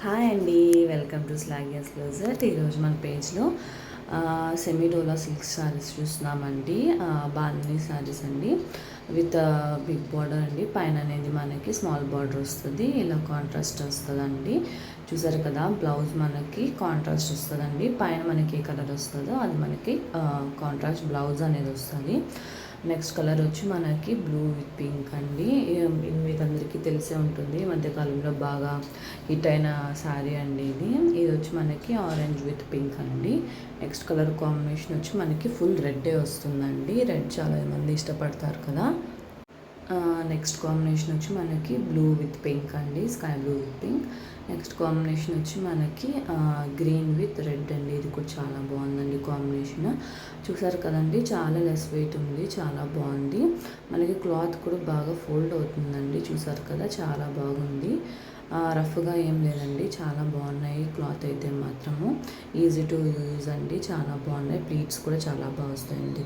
Hi అండి, welcome to స్లాగియస్ closure. ఈరోజు మన పేజ్లో సెమీడోలా సిల్క్ శారీస్ చూస్తున్నామండి. బాందిని శారీస్ అండి విత్ బిగ్ బార్డర్ అండి. పైన అనేది మనకి స్మాల్ బార్డర్ వస్తుంది, ఇలా కాంట్రాస్ట్ వస్తుందండి. చూసారు కదా, బ్లౌజ్ మనకి కాంట్రాస్ట్ వస్తుందండి. పైన మనకి ఏ కలర్ వస్తుందో అది మనకి కాంట్రాస్ట్ బ్లౌజ్ అనేది వస్తుంది. నెక్స్ట్ కలర్ వచ్చి మనకి బ్లూ విత్ పింక్ అండి. మీకు అందరికీ తెలిసే ఉంటుంది, మధ్యకాలంలో బాగా హిట్ అయిన శారీ అండి ఇది. ఇది వచ్చి మనకి ఆరెంజ్ విత్ పింక్ అండి. నెక్స్ట్ కలర్ కాంబినేషన్ వచ్చి మనకి ఫుల్ రెడ్డే వస్తుందండి. రెడ్ చాలా మంది ఇష్టపడతారు కదా. నెక్స్ట్ కాంబినేషన్ వచ్చి మనకి బ్లూ విత్ పింక్ అండి, sky blue with pink. Next combination వచ్చి మనకి గ్రీన్ విత్ రెడ్ అండి. ఇది కూడా చాలా బాగుందండి కాంబినేషన్. చూసారు కదండి, చాలా లెస్ వెయిట్ ఉంది, చాలా బాగుంది. మనకి క్లాత్ కూడా బాగా ఫోల్డ్ అవుతుందండి. చూసారు కదా, చాలా బాగుంది. రఫ్గా ఏం లేదండి, చాలా బాగున్నాయి. క్లాత్ అయితే మాత్రము ఈజీ టు యూజ్ అండి, చాలా బాగున్నాయి. ప్లీట్స్ కూడా చాలా బాగా వస్తాయండి.